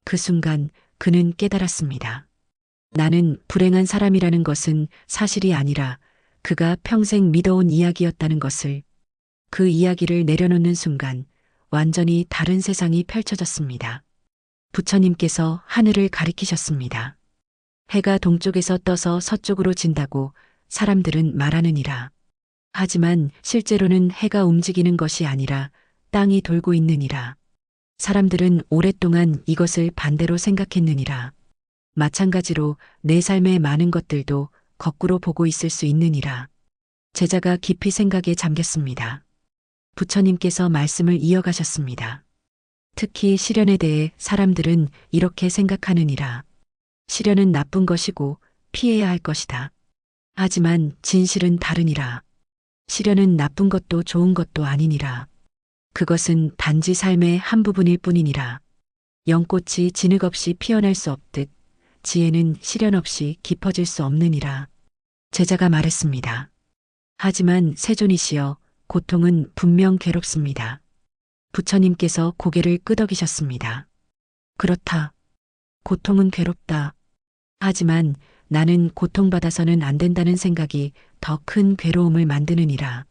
그 순간 그는 깨달았습니다. 나는 불행한 사람이라는 것은 사실이 아니라 그가 평생 믿어온 이야기였다는 것을. 그 이야기를 내려놓는 순간 완전히 다른 세상이 펼쳐졌습니다. 부처님께서 하늘을 가리키셨습니다. 해가 동쪽에서 떠서 서쪽으로 진다고 사람들은 말하느니라. 하지만 실제로는 해가 움직이는 것이 아니라 땅이 돌고 있느니라. 사람들은 오랫동안 이것을 반대로 생각했느니라. 마찬가지로 내 삶의 많은 것들도 거꾸로 보고 있을 수 있느니라. 제자가 깊이 생각에 잠겼습니다. 부처님께서 말씀을 이어가셨습니다. 특히 시련에 대해 사람들은 이렇게 생각하느니라. 시련은 나쁜 것이고 피해야 할 것이다. 하지만 진실은 다르니라. 시련은 나쁜 것도 좋은 것도 아니니라. 그것은 단지 삶의 한 부분일 뿐이니라. 연꽃이 진흙 없이 피어날 수 없듯 지혜는 시련 없이 깊어질 수 없느니라. 제자가 말했습니다. 하지만 세존이시여, 고통은 분명 괴롭습니다. 부처님께서 고개를 끄덕이셨습니다. 그렇다. 고통은 괴롭다. 하지만 나는 고통받아서는 안 된다는 생각이 더 큰 괴로움을 만드느니라.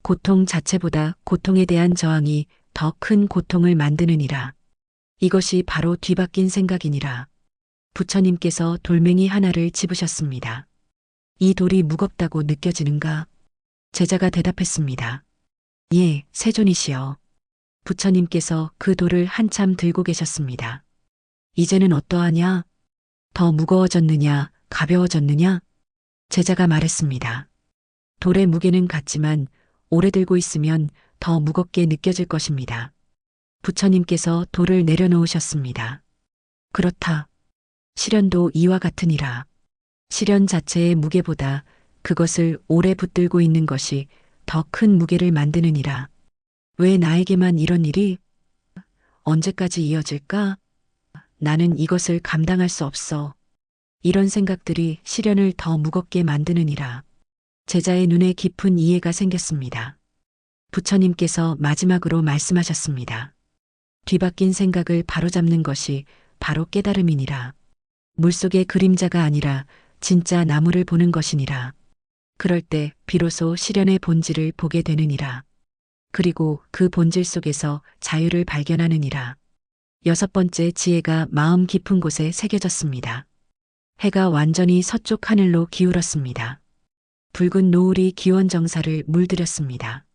고통 자체보다 고통에 대한 저항이 더 큰 고통을 만드느니라. 이것이 바로 뒤바뀐 생각이니라. 부처님께서 돌멩이 하나를 집으셨습니다. 이 돌이 무겁다고 느껴지는가? 제자가 대답했습니다. 예, 세존이시여. 부처님께서 그 돌을 한참 들고 계셨습니다. 이제는 어떠하냐? 더 무거워졌느냐, 가벼워졌느냐? 제자가 말했습니다. 돌의 무게는 같지만 오래 들고 있으면 더 무겁게 느껴질 것입니다. 부처님께서 돌을 내려놓으셨습니다. 그렇다. 시련도 이와 같으니라. 시련 자체의 무게보다 그것을 오래 붙들고 있는 것이 더 큰 무게를 만드느니라. 왜 나에게만 이런 일이? 언제까지 이어질까? 나는 이것을 감당할 수 없어. 이런 생각들이 시련을 더 무겁게 만드느니라. 제자의 눈에 깊은 이해가 생겼습니다. 부처님께서 마지막으로 말씀하셨습니다. 뒤바뀐 생각을 바로잡는 것이 바로 깨달음이니라. 물속의 그림자가 아니라 진짜 나무를 보는 것이니라. 그럴 때 비로소 시련의 본질을 보게 되느니라. 그리고 그 본질 속에서 자유를 발견하느니라. 6번째 지혜가 마음 깊은 곳에 새겨졌습니다. 해가 완전히 서쪽 하늘로 기울었습니다. 붉은 노을이 기원정사를 물들였습니다.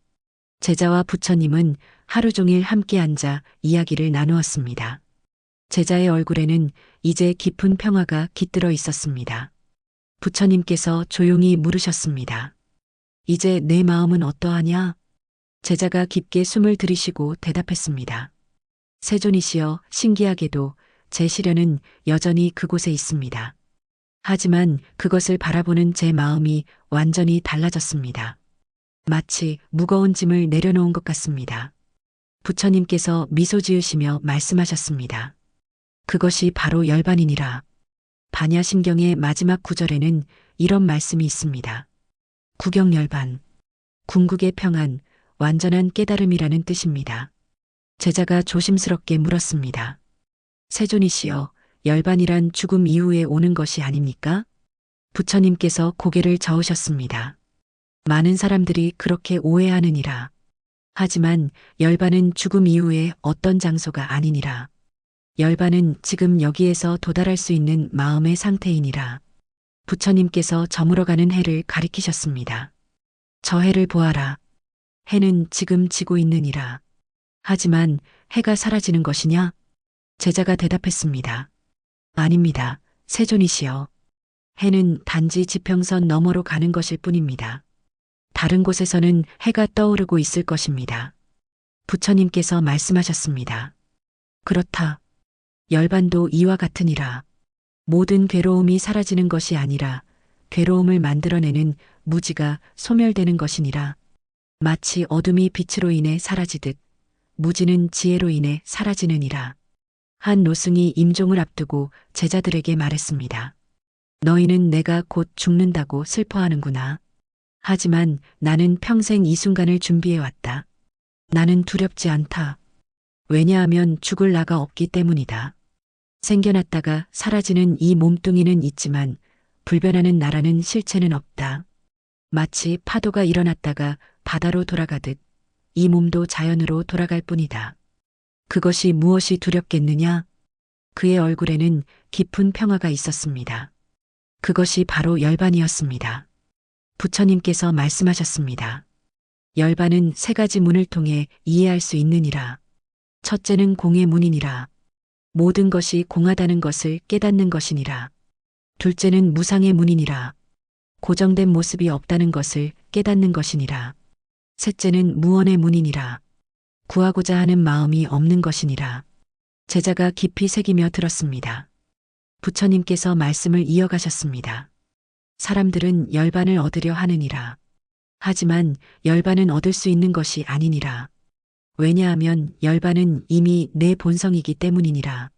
제자와 부처님은 하루 종일 함께 앉아 이야기를 나누었습니다. 제자의 얼굴에는 이제 깊은 평화가 깃들어 있었습니다. 부처님께서 조용히 물으셨습니다. 이제 내 마음은 어떠하냐? 제자가 깊게 숨을 들이쉬고 대답했습니다. 세존이시여, 신기하게도 제 시련은 여전히 그곳에 있습니다. 하지만 그것을 바라보는 제 마음이 완전히 달라졌습니다. 마치 무거운 짐을 내려놓은 것 같습니다. 부처님께서 미소 지으시며 말씀하셨습니다. 그것이 바로 열반이니라. 반야심경의 마지막 구절에는 이런 말씀이 있습니다. 구경열반, 궁극의 평안, 완전한 깨달음이라는 뜻입니다. 제자가 조심스럽게 물었습니다. 세존이시여, 열반이란 죽음 이후에 오는 것이 아닙니까? 부처님께서 고개를 저으셨습니다. 많은 사람들이 그렇게 오해하느니라. 하지만 열반은 죽음 이후에 어떤 장소가 아니니라. 열반은 지금 여기에서 도달할 수 있는 마음의 상태이니라. 부처님께서 저물어가는 해를 가리키셨습니다. 저 해를 보아라. 해는 지금 지고 있느니라. 하지만 해가 사라지는 것이냐? 제자가 대답했습니다. 아닙니다. 세존이시여. 해는 단지 지평선 너머로 가는 것일 뿐입니다. 다른 곳에서는 해가 떠오르고 있을 것입니다. 부처님께서 말씀하셨습니다. 그렇다. 열반도 이와 같으니라. 모든 괴로움이 사라지는 것이 아니라 괴로움을 만들어내는 무지가 소멸되는 것이니라. 마치 어둠이 빛으로 인해 사라지듯 무지는 지혜로 인해 사라지느니라. 한 노승이 임종을 앞두고 제자들에게 말했습니다. 너희는 내가 곧 죽는다고 슬퍼하는구나. 하지만 나는 평생 이 순간을 준비해왔다. 나는 두렵지 않다. 왜냐하면 죽을 나가 없기 때문이다. 생겨났다가 사라지는 이 몸뚱이는 있지만 불변하는 나라는 실체는 없다. 마치 파도가 일어났다가 바다로 돌아가듯 이 몸도 자연으로 돌아갈 뿐이다. 그것이 무엇이 두렵겠느냐? 그의 얼굴에는 깊은 평화가 있었습니다. 그것이 바로 열반이었습니다. 부처님께서 말씀하셨습니다. 열반은 세 가지 문을 통해 이해할 수 있느니라. 첫째는 공의 문이니라. 모든 것이 공하다는 것을 깨닫는 것이니라. 둘째는 무상의 문이니라. 고정된 모습이 없다는 것을 깨닫는 것이니라. 셋째는 무언의 문이니라. 구하고자 하는 마음이 없는 것이니라. 제자가 깊이 새기며 들었습니다. 부처님께서 말씀을 이어가셨습니다. 사람들은 열반을 얻으려 하느니라. 하지만 열반은 얻을 수 있는 것이 아니니라. 왜냐하면 열반은 이미 내 본성이기 때문이니라.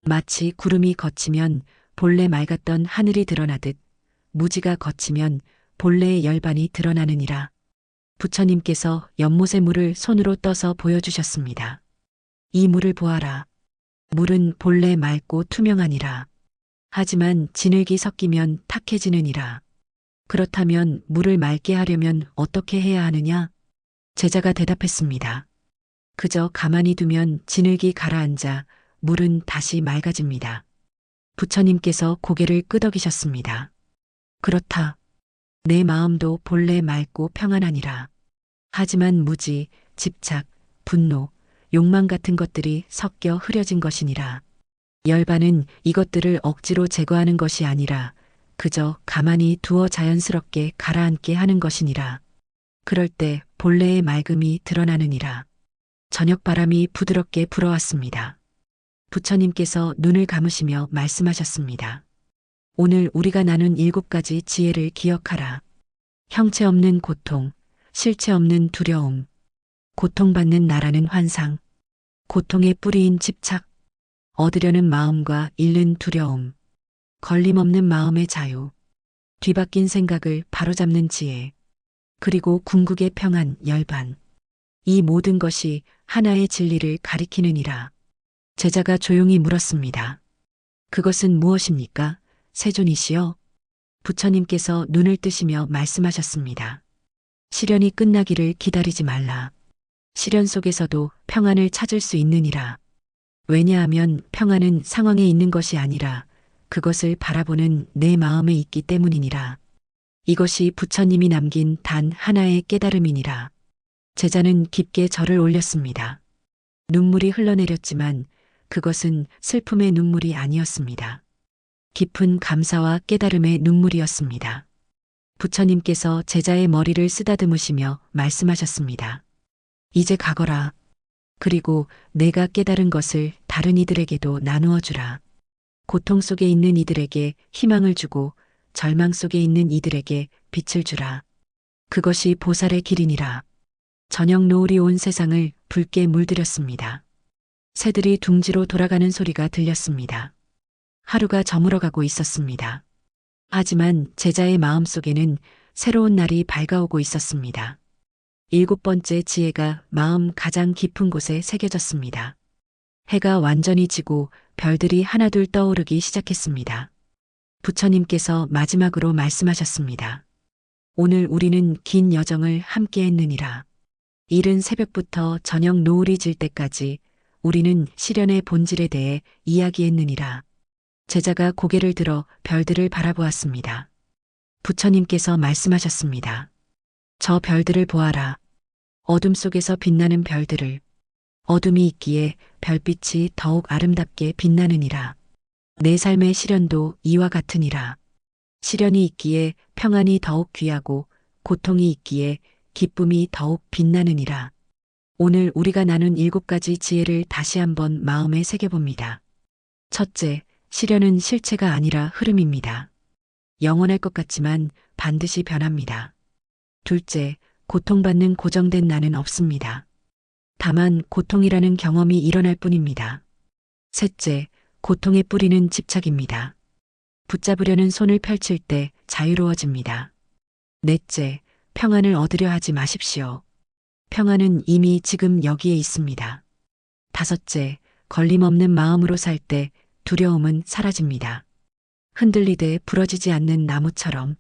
마치 구름이 걷히면 본래 맑았던 하늘이 드러나듯 무지가 걷히면 본래의 열반이 드러나느니라. 부처님께서 연못의 물을 손으로 떠서 보여주셨습니다. 이 물을 보아라. 물은 본래 맑고 투명하니라. 하지만 진흙이 섞이면 탁해지느니라. 그렇다면 물을 맑게 하려면 어떻게 해야 하느냐? 제자가 대답했습니다. 그저 가만히 두면 진흙이 가라앉아 물은 다시 맑아집니다. 부처님께서 고개를 끄덕이셨습니다. 그렇다. 내 마음도 본래 맑고 평안하니라. 하지만 무지, 집착, 분노, 욕망 같은 것들이 섞여 흐려진 것이니라. 열반은 이것들을 억지로 제거하는 것이 아니라 그저 가만히 두어 자연스럽게 가라앉게 하는 것이니라. 그럴 때 본래의 맑음이 드러나느니라. 저녁바람이 부드럽게 불어왔습니다. 부처님께서 눈을 감으시며 말씀하셨습니다. 오늘 우리가 나눈 7가지 지혜를 기억하라. 형체 없는 고통, 실체 없는 두려움, 고통받는 나라는 환상, 고통의 뿌리인 집착, 얻으려는 마음과 잃는 두려움, 걸림없는 마음의 자유, 뒤바뀐 생각을 바로잡는 지혜, 그리고 궁극의 평안 열반. 이 모든 것이 하나의 진리를 가리키느니라. 제자가 조용히 물었습니다. 그것은 무엇입니까? 세존이시여? 부처님께서 눈을 뜨시며 말씀하셨습니다. 시련이 끝나기를 기다리지 말라. 시련 속에서도 평안을 찾을 수 있느니라. 왜냐하면 평안은 상황에 있는 것이 아니라 그것을 바라보는 내 마음에 있기 때문이니라. 이것이 부처님이 남긴 단 하나의 깨달음이니라. 제자는 깊게 절을 올렸습니다. 눈물이 흘러내렸지만 그것은 슬픔의 눈물이 아니었습니다. 깊은 감사와 깨달음의 눈물이었습니다. 부처님께서 제자의 머리를 쓰다듬으시며 말씀하셨습니다. 이제 가거라. 그리고 내가 깨달은 것을 다른 이들에게도 나누어 주라. 고통 속에 있는 이들에게 희망을 주고 절망 속에 있는 이들에게 빛을 주라. 그것이 보살의 길이니라. 저녁 노을이 온 세상을 붉게 물들였습니다. 새들이 둥지로 돌아가는 소리가 들렸습니다. 하루가 저물어가고 있었습니다. 하지만 제자의 마음속에는 새로운 날이 밝아오고 있었습니다. 7번째 지혜가 마음 가장 깊은 곳에 새겨졌습니다. 해가 완전히 지고 별들이 하나둘 떠오르기 시작했습니다. 부처님께서 마지막으로 말씀하셨습니다. 오늘 우리는 긴 여정을 함께 했느니라. 이른 새벽부터 저녁 노을이 질 때까지 우리는 시련의 본질에 대해 이야기했느니라. 제자가 고개를 들어 별들을 바라보았습니다. 부처님께서 말씀하셨습니다. 저 별들을 보아라. 어둠 속에서 빛나는 별들을. 어둠이 있기에 별빛이 더욱 아름답게 빛나느니라. 내 삶의 시련도 이와 같으니라. 시련이 있기에 평안이 더욱 귀하고 고통이 있기에 기쁨이 더욱 빛나느니라. 오늘 우리가 나눈 7가지 지혜를 다시 한번 마음에 새겨봅니다. 첫째, 시련은 실체가 아니라 흐름입니다. 영원할 것 같지만 반드시 변합니다. 둘째, 고통받는 고정된 나는 없습니다. 다만 고통이라는 경험이 일어날 뿐입니다. 셋째, 고통의 뿌리는 집착입니다. 붙잡으려는 손을 펼칠 때 자유로워집니다. 넷째, 평안을 얻으려 하지 마십시오. 평안은 이미 지금 여기에 있습니다. 다섯째, 걸림없는 마음으로 살 때 두려움은 사라집니다. 흔들리되 부러지지 않는 나무처럼.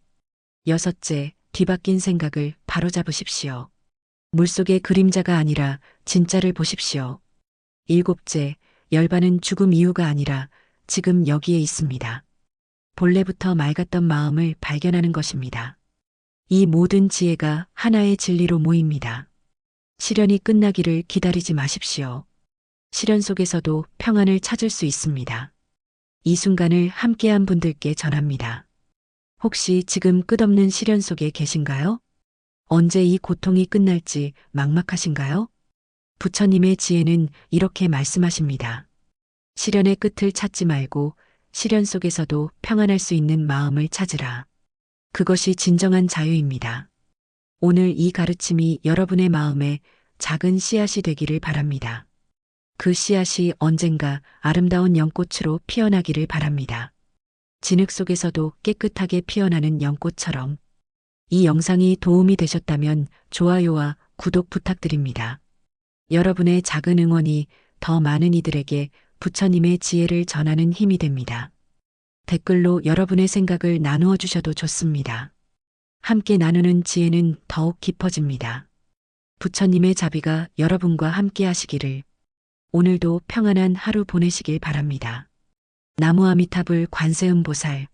여섯째, 뒤바뀐 생각을 바로잡으십시오. 물속의 그림자가 아니라 진짜를 보십시오. 일곱째, 열반은 죽음 이유가 아니라 지금 여기에 있습니다. 본래부터 맑았던 마음을 발견하는 것입니다. 이 모든 지혜가 하나의 진리로 모입니다. 시련이 끝나기를 기다리지 마십시오. 시련 속에서도 평안을 찾을 수 있습니다. 이 순간을 함께한 분들께 전합니다. 혹시 지금 끝없는 시련 속에 계신가요? 언제 이 고통이 끝날지 막막하신가요? 부처님의 지혜는 이렇게 말씀하십니다. 시련의 끝을 찾지 말고 시련 속에서도 평안할 수 있는 마음을 찾으라. 그것이 진정한 자유입니다. 오늘 이 가르침이 여러분의 마음에 작은 씨앗이 되기를 바랍니다. 그 씨앗이 언젠가 아름다운 연꽃으로 피어나기를 바랍니다. 진흙 속에서도 깨끗하게 피어나는 연꽃처럼. 이 영상이 도움이 되셨다면 좋아요와 구독 부탁드립니다. 여러분의 작은 응원이 더 많은 이들에게 부처님의 지혜를 전하는 힘이 됩니다. 댓글로 여러분의 생각을 나누어 주셔도 좋습니다. 함께 나누는 지혜는 더욱 깊어집니다. 부처님의 자비가 여러분과 함께 하시기를. 오늘도 평안한 하루 보내시길 바랍니다. 나무 아미타불 관세음보살